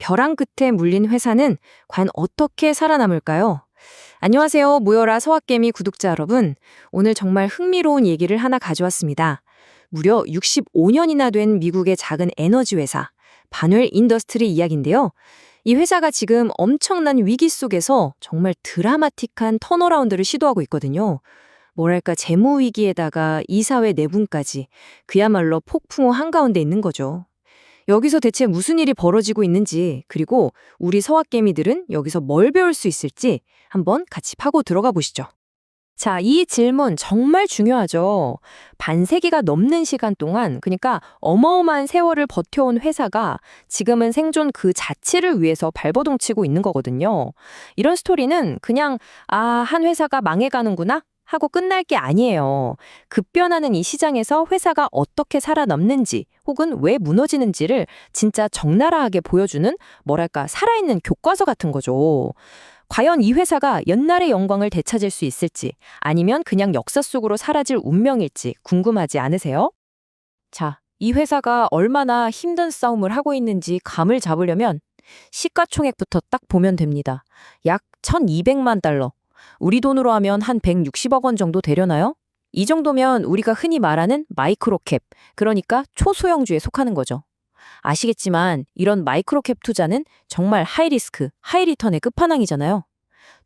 벼랑 끝에 물린 회사는 과연 어떻게 살아남을까요? 안녕하세요. 모여라 서학개미 구독자 여러분. 오늘 정말 흥미로운 얘기를 하나 가져왔습니다. 무려 65년이나 된 미국의 작은 에너지 회사, 반웰 인더스트리 이야기인데요. 이 회사가 지금 엄청난 위기 속에서 정말 드라마틱한 턴어라운드를 시도하고 있거든요. 뭐랄까 재무 위기에다가 이사회 내분까지 그야말로 폭풍우 한가운데 있는 거죠. 여기서 대체 무슨 일이 벌어지고 있는지, 그리고 우리 서학개미들은 여기서 뭘 배울 수 있을지 한번 같이 파고 들어가 보시죠. 자, 이 질문 정말 중요하죠. 반세기가 넘는 시간 동안, 그러니까 어마어마한 세월을 버텨온 회사가 지금은 생존 그 자체를 위해서 발버둥 치고 있는 거거든요. 이런 스토리는 그냥 한 회사가 망해가는구나 하고 끝날 게 아니에요. 급변하는 이 시장에서 회사가 어떻게 살아남는지 혹은 왜 무너지는지를 진짜 적나라하게 보여주는 뭐랄까 살아있는 교과서 같은 거죠. 과연 이 회사가 옛날의 영광을 되찾을 수 있을지 아니면 그냥 역사 속으로 사라질 운명일지 궁금하지 않으세요? 자, 이 회사가 얼마나 힘든 싸움을 하고 있는지 감을 잡으려면 시가총액부터 딱 보면 됩니다. 약 1,200만 달러. 우리 돈으로 하면 한 160억 원 정도 되려나요? 이 정도면 우리가 흔히 말하는 마이크로캡, 그러니까 초소형주에 속하는 거죠. 아시겠지만 이런 마이크로캡 투자는 정말 하이리스크, 하이리턴의 끝판왕이잖아요.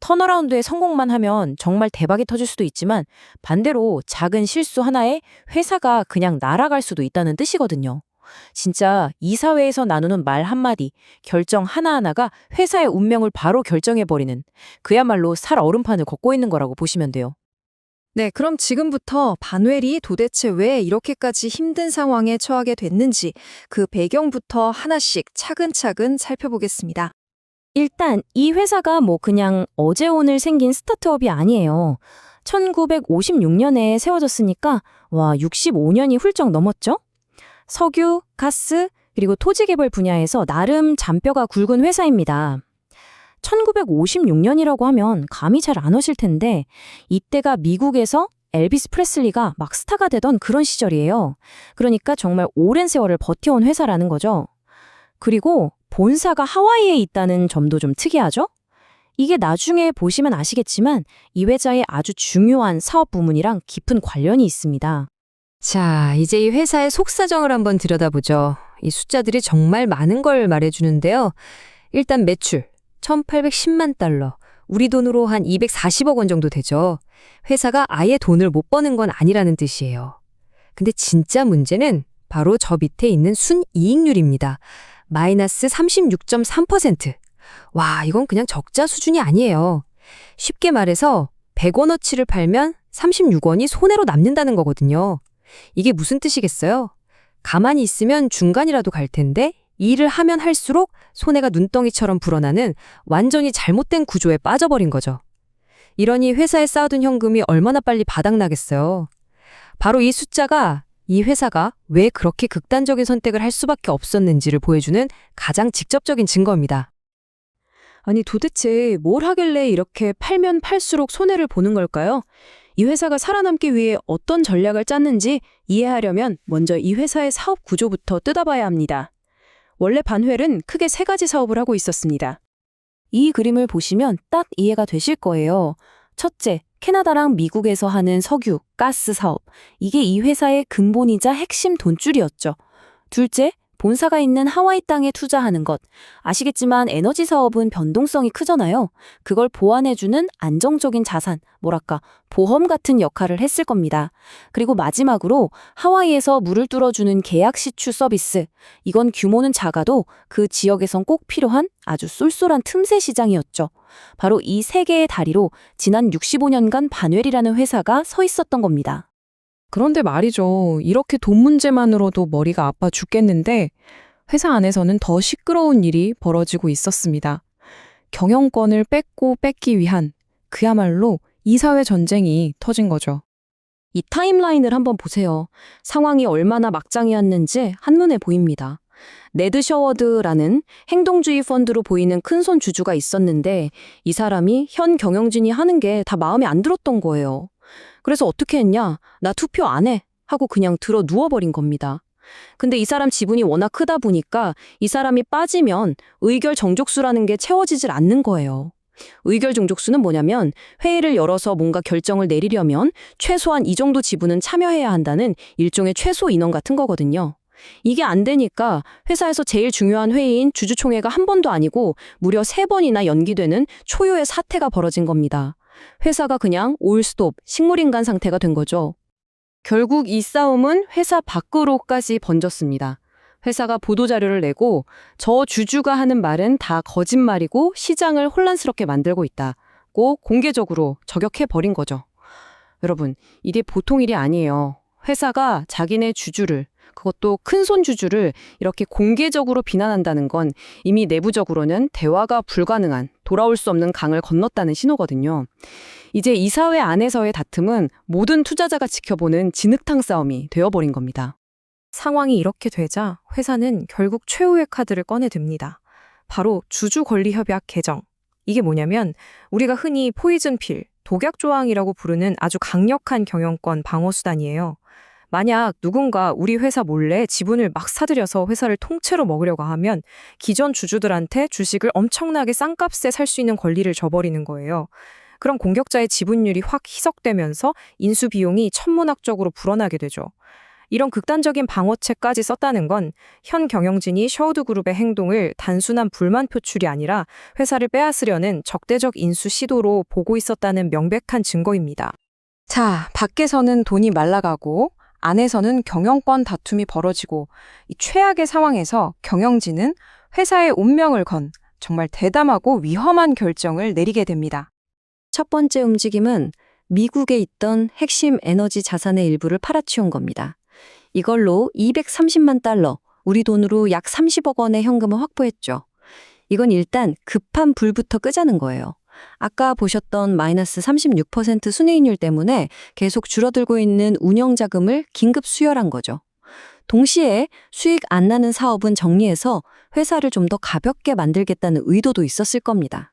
턴어라운드에 성공만 하면 정말 대박이 터질 수도 있지만 반대로 작은 실수 하나에 회사가 그냥 날아갈 수도 있다는 뜻이거든요. 진짜 이 사회에서 나누는 말 한마디, 결정 하나하나가 회사의 운명을 바로 결정해버리는 그야말로 살 얼음판을 걷고 있는 거라고 보시면 돼요. 네, 그럼 지금부터 반웰이 도대체 왜 이렇게까지 힘든 상황에 처하게 됐는지 그 배경부터 하나씩 차근차근 살펴보겠습니다. 일단 이 회사가 그냥 어제 오늘 생긴 스타트업이 아니에요. 1956년에 세워졌으니까 65년이 훌쩍 넘었죠? 석유, 가스, 그리고 토지 개발 분야에서 나름 잔뼈가 굵은 회사입니다. 1956년이라고 하면 감이 잘 안 오실 텐데 이때가 미국에서 엘비스 프레슬리가 막 스타가 되던 그런 시절이에요. 그러니까 정말 오랜 세월을 버텨온 회사라는 거죠. 그리고 본사가 하와이에 있다는 점도 좀 특이하죠? 이게 나중에 보시면 아시겠지만 이 회사의 아주 중요한 사업 부문이랑 깊은 관련이 있습니다. 자, 이제 이 회사의 속사정을 한번 들여다보죠. 이 숫자들이 정말 많은 걸 말해주는데요. 일단 매출 1,810만 달러, 우리 돈으로 한 240억 원 정도 되죠. 회사가 아예 돈을 못 버는 건 아니라는 뜻이에요. 근데 진짜 문제는 바로 저 밑에 있는 순이익률입니다. 마이너스 36.3%. 와, 이건 그냥 적자 수준이 아니에요. 쉽게 말해서 100원어치를 팔면 36원이 손해로 남는다는 거거든요. 이게 무슨 뜻이겠어요? 가만히 있으면 중간이라도 갈 텐데 일을 하면 할수록 손해가 눈덩이처럼 불어나는 완전히 잘못된 구조에 빠져버린 거죠. 이러니 회사에 쌓아둔 현금이 얼마나 빨리 바닥나겠어요. 바로 이 숫자가 이 회사가 왜 그렇게 극단적인 선택을 할 수밖에 없었는지를 보여주는 가장 직접적인 증거입니다. 아니 도대체 뭘 하길래 이렇게 팔면 팔수록 손해를 보는 걸까요? 이 회사가 살아남기 위해 어떤 전략을 짰는지 이해하려면 먼저 이 회사의 사업 구조부터 뜯어봐야 합니다. 원래 반웰은 크게 3가지 사업을 하고 있었습니다. 이 그림을 보시면 딱 이해가 되실 거예요. 첫째, 캐나다랑 미국에서 하는 석유, 가스 사업. 이게 이 회사의 근본이자 핵심 돈줄이었죠. 둘째, 본사가 있는 하와이 땅에 투자하는 것. 아시겠지만 에너지 사업은 변동성이 크잖아요. 그걸 보완해주는 안정적인 자산, 뭐랄까 보험 같은 역할을 했을 겁니다. 그리고 마지막으로 하와이에서 물을 뚫어주는 계약 시추 서비스. 이건 규모는 작아도 그 지역에선 꼭 필요한 아주 쏠쏠한 틈새 시장이었죠. 바로 이 3개의 다리로 지난 65년간 반웰이라는 회사가 서 있었던 겁니다. 그런데 말이죠. 이렇게 돈 문제만으로도 머리가 아파 죽겠는데 회사 안에서는 더 시끄러운 일이 벌어지고 있었습니다. 경영권을 뺏기 위한 그야말로 이사회 전쟁이 터진 거죠. 이 타임라인을 한번 보세요. 상황이 얼마나 막장이었는지 한눈에 보입니다. 네드 셔워드라는 행동주의 펀드로 보이는 큰손 주주가 있었는데 이 사람이 현 경영진이 하는 게 다 마음에 안 들었던 거예요. 그래서 어떻게 했냐? 나 투표 안 해. 하고 그냥 들어 누워버린 겁니다. 근데 이 사람 지분이 워낙 크다 보니까 이 사람이 빠지면 의결 정족수라는 게 채워지질 않는 거예요. 의결 정족수는 뭐냐면 회의를 열어서 뭔가 결정을 내리려면 최소한 이 정도 지분은 참여해야 한다는 일종의 최소 인원 같은 거거든요. 이게 안 되니까 회사에서 제일 중요한 회의인 주주총회가 한 번도 아니고 무려 3번이나 연기되는 초유의 사태가 벌어진 겁니다. 회사가 그냥 올스톱, 식물인간 상태가 된 거죠. 결국 이 싸움은 회사 밖으로까지 번졌습니다. 회사가 보도자료를 내고 저 주주가 하는 말은 다 거짓말이고 시장을 혼란스럽게 만들고 있다고 공개적으로 저격해버린 거죠. 여러분, 이게 보통 일이 아니에요. 회사가 자기네 주주를, 그것도 큰손 주주를 이렇게 공개적으로 비난한다는 건 이미 내부적으로는 대화가 불가능한, 돌아올 수 없는 강을 건넜다는 신호거든요. 이제 이사회 안에서의 다툼은 모든 투자자가 지켜보는 진흙탕 싸움이 되어버린 겁니다. 상황이 이렇게 되자 회사는 결국 최후의 카드를 꺼내듭니다. 바로 주주권리협약 개정. 이게 뭐냐면 우리가 흔히 포이즌필, 독약 조항이라고 부르는 아주 강력한 경영권 방어 수단이에요. 만약 누군가 우리 회사 몰래 지분을 막 사들여서 회사를 통째로 먹으려고 하면 기존 주주들한테 주식을 엄청나게 싼값에 살 수 있는 권리를 줘버리는 거예요. 그럼 공격자의 지분율이 확 희석되면서 인수 비용이 천문학적으로 불어나게 되죠. 이런 극단적인 방어책까지 썼다는 건 현 경영진이 셔우드 그룹의 행동을 단순한 불만 표출이 아니라 회사를 빼앗으려는 적대적 인수 시도로 보고 있었다는 명백한 증거입니다. 자, 밖에서는 돈이 말라가고 안에서는 경영권 다툼이 벌어지고 이 최악의 상황에서 경영진은 회사의 운명을 건 정말 대담하고 위험한 결정을 내리게 됩니다. 첫 번째 움직임은 미국에 있던 핵심 에너지 자산의 일부를 팔아치운 겁니다. 이걸로 230만 달러, 우리 돈으로 약 30억 원의 현금을 확보했죠. 이건 일단 급한 불부터 끄자는 거예요. 아까 보셨던 마이너스 36% 순이익률 때문에 계속 줄어들고 있는 운영자금을 긴급 수혈한 거죠. 동시에 수익 안 나는 사업은 정리해서 회사를 좀 더 가볍게 만들겠다는 의도도 있었을 겁니다.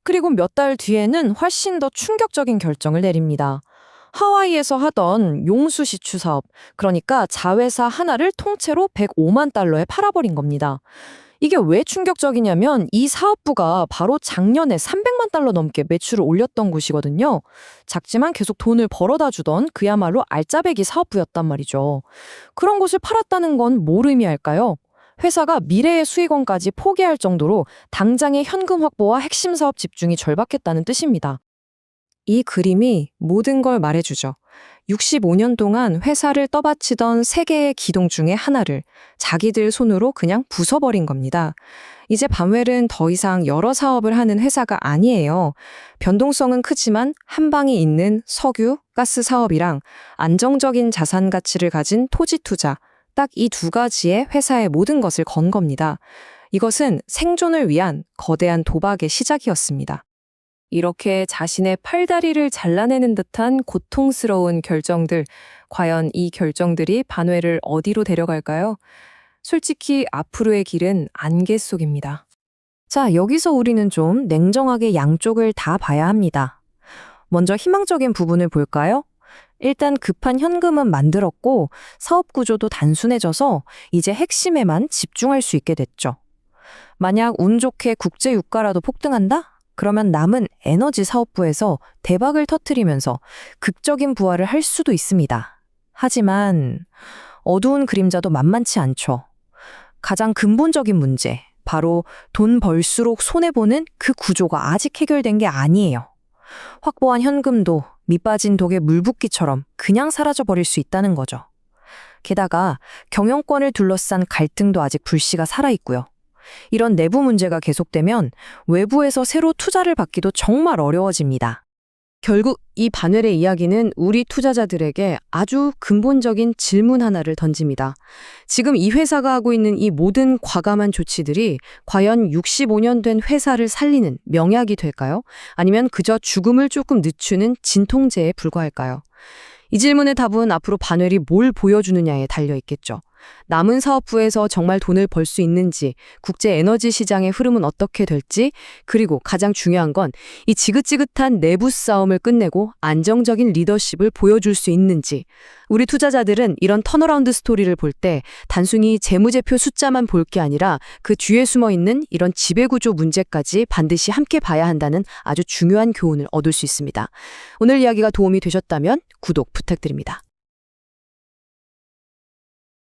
그리고 몇 달 뒤에는 훨씬 더 충격적인 결정을 내립니다. 하와이에서 하던 용수시추 사업, 그러니까 자회사 하나를 통째로 105만 달러에 팔아버린 겁니다. 이게 왜 충격적이냐면 이 사업부가 바로 작년에 300만 달러 넘게 매출을 올렸던 곳이거든요. 작지만 계속 돈을 벌어다 주던 그야말로 알짜배기 사업부였단 말이죠. 그런 곳을 팔았다는 건 뭘 의미할까요? 회사가 미래의 수익원까지 포기할 정도로 당장의 현금 확보와 핵심 사업 집중이 절박했다는 뜻입니다. 이 그림이 모든 걸 말해주죠. 65년 동안 회사를 떠받치던 세 개의 기둥 중에 하나를 자기들 손으로 그냥 부숴버린 겁니다. 이제 밤웰은 더 이상 여러 사업을 하는 회사가 아니에요. 변동성은 크지만 한 방이 있는 석유, 가스 사업이랑 안정적인 자산 가치를 가진 토지 투자, 딱 이 두 가지의 회사의 모든 것을 건 겁니다. 이것은 생존을 위한 거대한 도박의 시작이었습니다. 이렇게 자신의 팔다리를 잘라내는 듯한 고통스러운 결정들, 과연 이 결정들이 반회를 어디로 데려갈까요? 솔직히 앞으로의 길은 안개 속입니다. 자, 여기서 우리는 좀 냉정하게 양쪽을 다 봐야 합니다. 먼저 희망적인 부분을 볼까요? 일단 급한 현금은 만들었고 사업 구조도 단순해져서 이제 핵심에만 집중할 수 있게 됐죠. 만약 운 좋게 국제 유가라도 폭등한다? 그러면 남은 에너지 사업부에서 대박을 터뜨리면서 극적인 부활을 할 수도 있습니다. 하지만 어두운 그림자도 만만치 않죠. 가장 근본적인 문제, 바로 돈 벌수록 손해보는 그 구조가 아직 해결된 게 아니에요. 확보한 현금도 밑빠진 독에 물붓기처럼 그냥 사라져버릴 수 있다는 거죠. 게다가 경영권을 둘러싼 갈등도 아직 불씨가 살아있고요. 이런 내부 문제가 계속되면 외부에서 새로 투자를 받기도 정말 어려워집니다. 결국 이 반웰의 이야기는 우리 투자자들에게 아주 근본적인 질문 하나를 던집니다. 지금 이 회사가 하고 있는 이 모든 과감한 조치들이 과연 65년 된 회사를 살리는 명약이 될까요? 아니면 그저 죽음을 조금 늦추는 진통제에 불과할까요? 이 질문의 답은 앞으로 반웰이 뭘 보여주느냐에 달려 있겠죠. 남은 사업부에서 정말 돈을 벌 수 있는지, 국제 에너지 시장의 흐름은 어떻게 될지, 그리고 가장 중요한 건 이 지긋지긋한 내부 싸움을 끝내고 안정적인 리더십을 보여줄 수 있는지. 우리 투자자들은 이런 턴어라운드 스토리를 볼 때 단순히 재무제표 숫자만 볼 게 아니라 그 뒤에 숨어 있는 이런 지배구조 문제까지 반드시 함께 봐야 한다는 아주 중요한 교훈을 얻을 수 있습니다. 오늘 이야기가 도움이 되셨다면 구독 부탁드립니다.